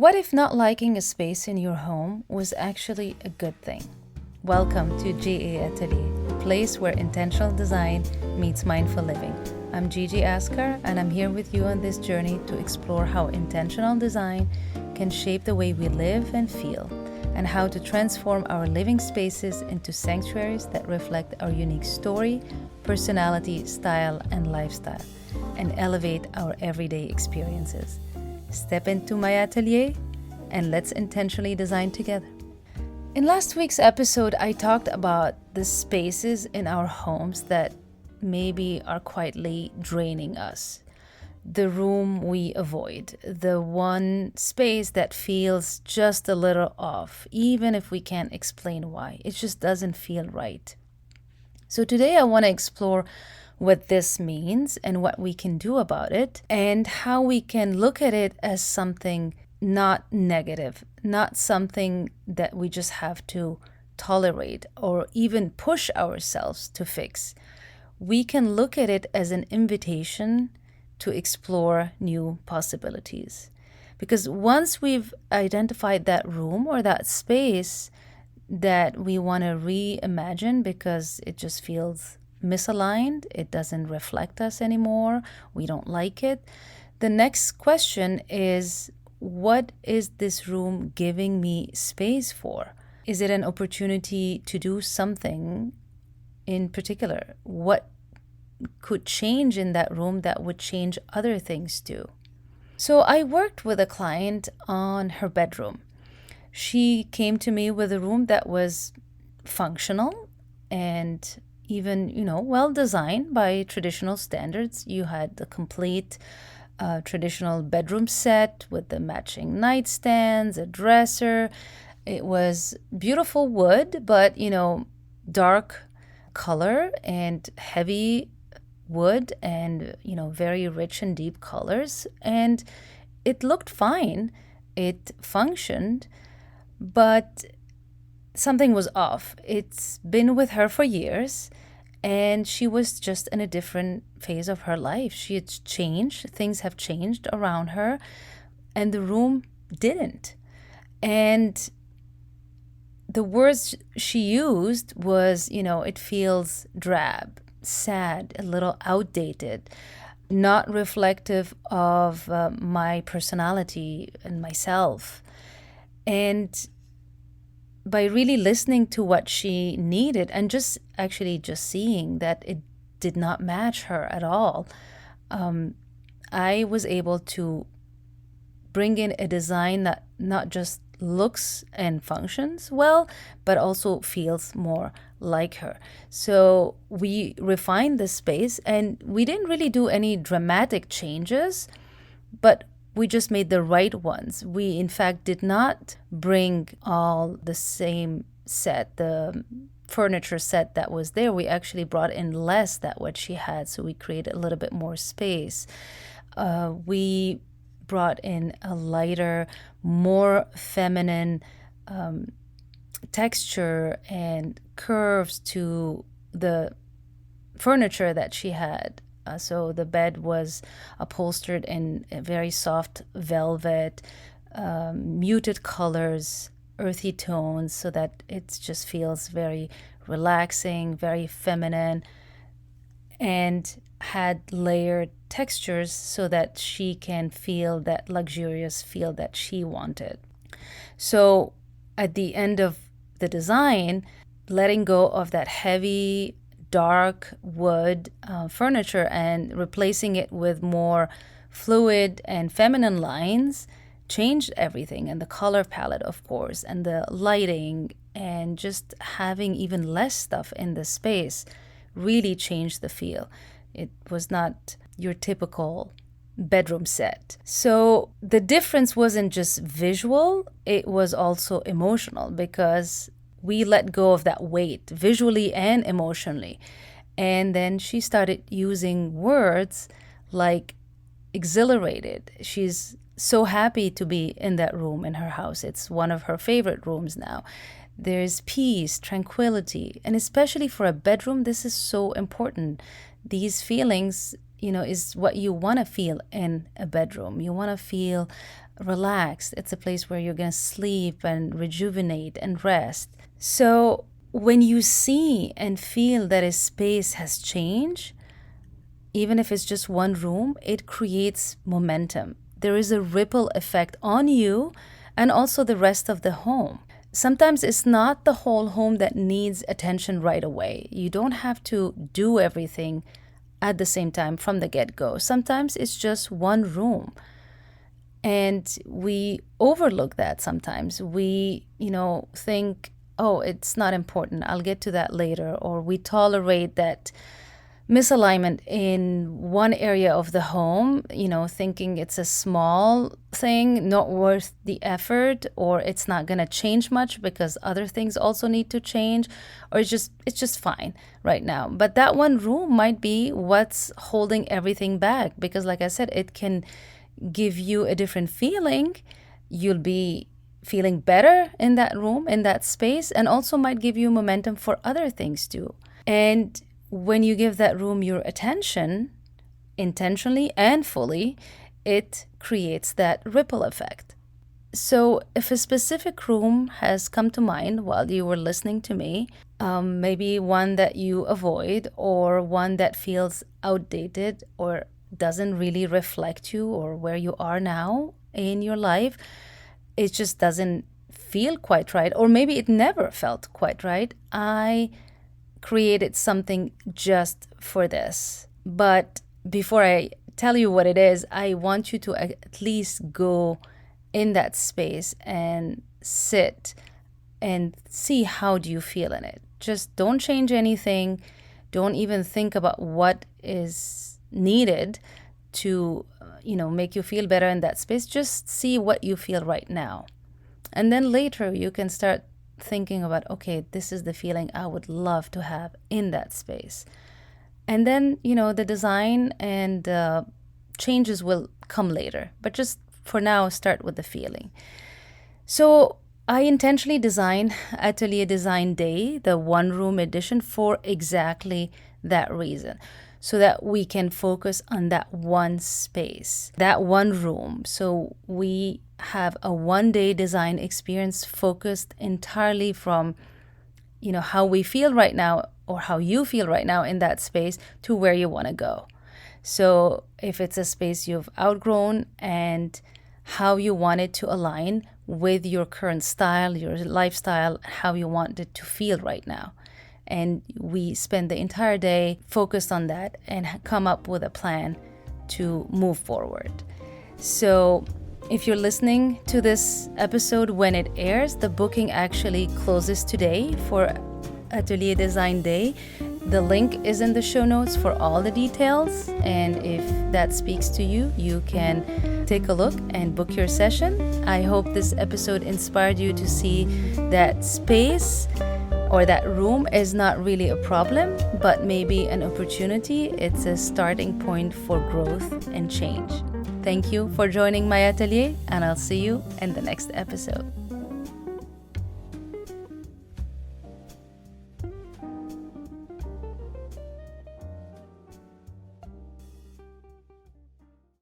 What if not liking a space in your home was actually a good thing? Welcome to GA Atelier, a place where intentional design meets mindful living. I'm Gigi Askar, and I'm here with you on this journey to explore how intentional design can shape the way we live and feel, and how to transform our living spaces into sanctuaries that reflect our unique story, personality, style, and lifestyle, and elevate our everyday experiences. Step into my atelier and let's intentionally design together. In last week's episode, I talked about the spaces in our homes that maybe are quietly draining us. The room we avoid, the one space that feels just a little off, even if we can't explain why. It just doesn't feel right. So today I want to explore what this means and what we can do about it, and how we can look at it as something not negative, not something that we just have to tolerate or even push ourselves to fix. We can look at it as an invitation to explore new possibilities. Because once we've identified that room or that space that we want to reimagine because it just feels misaligned, it doesn't reflect us anymore, we don't like it, the next question is, what is this room giving me space for? Is it an opportunity to do something in particular? What could change in that room that would change other things too? So I worked with a client on her bedroom. She came to me with a room that was functional and even, well designed by traditional standards. You had the complete traditional bedroom set with the matching nightstands, a dresser. It was beautiful wood, but, dark color and heavy wood and, very rich and deep colors. And it looked fine. It functioned, but something was off. It's been with her for years, and she was just in a different phase of her life. She had changed, things have changed around her, and the room didn't. And the words she used was, it feels drab, sad, a little outdated, not reflective of my personality and myself. And by really listening to what she needed and just seeing that it did not match her at all, I was able to bring in a design that not just looks and functions well, but also feels more like her. So we refined the space, and we didn't really do any dramatic changes, but we just made the right ones. We, in fact, did not bring all the same set, the furniture set that was there. We actually brought in less than what she had, so we created a little bit more space. We brought in a lighter, more feminine texture and curves to the furniture that she had. So the bed was upholstered in a very soft velvet, muted colors, earthy tones, so that it just feels very relaxing, very feminine, and had layered textures so that she can feel that luxurious feel that she wanted. So at the end of the design, letting go of that heavy dark wood furniture and replacing it with more fluid and feminine lines changed everything. And the color palette, of course, and the lighting, and just having even less stuff in the space really changed the feel. It was not your typical bedroom set. So the difference wasn't just visual, it was also emotional, because we let go of that weight visually and emotionally. And then she started using words like exhilarated. She's so happy to be in that room in her house. It's one of her favorite rooms now. There's peace, tranquility, and especially for a bedroom, this is so important. These feelings, is what you want to feel in a bedroom. You want to feel relaxed. It's a place where you're going to sleep and rejuvenate and rest. So when you see and feel that a space has changed, even if it's just one room, it creates momentum. There is a ripple effect on you and also the rest of the home. Sometimes it's not the whole home that needs attention right away. You don't have to do everything at the same time from the get-go. Sometimes it's just one room. And we overlook that sometimes. We, think, oh, it's not important. I'll get to that later. Or we tolerate that misalignment in one area of the home, thinking it's a small thing, not worth the effort, or it's not going to change much because other things also need to change, or it's just fine right now. But that one room might be what's holding everything back, because like I said, it can give you a different feeling. You'll be feeling better in that room, in that space, and also might give you momentum for other things too. And when you give that room your attention, intentionally and fully, it creates that ripple effect. So if a specific room has come to mind while you were listening to me, maybe one that you avoid, or one that feels outdated or doesn't really reflect you or where you are now in your life, it just doesn't feel quite right, or maybe it never felt quite right, I created something just for this. But before I tell you what it is, I want you to at least go in that space and sit and see how do you feel in it. Just don't change anything. Don't even think about what is needed to make you feel better in that space. Just see what you feel right now. And then later you can start thinking about, okay, this is the feeling I would love to have in that space. And then, the design and changes will come later. But just for now, start with the feeling. So I intentionally designed Atelier Design Day, the one-room edition, for exactly that reason, so that we can focus on that one space, that one room. So we have a one-day design experience focused entirely from, how we feel right now, or how you feel right now in that space, to where you want to go. So if it's a space you've outgrown, and how you want it to align with your current style, your lifestyle, how you want it to feel right now. And we spend the entire day focused on that and come up with a plan to move forward. So if you're listening to this episode when it airs, the booking actually closes today for Atelier Design Day. The link is in the show notes for all the details. And if that speaks to you, you can take a look and book your session. I hope this episode inspired you to see that space or that room is not really a problem, but maybe an opportunity. It's a starting point for growth and change. Thank you for joining my atelier, and I'll see you in the next episode.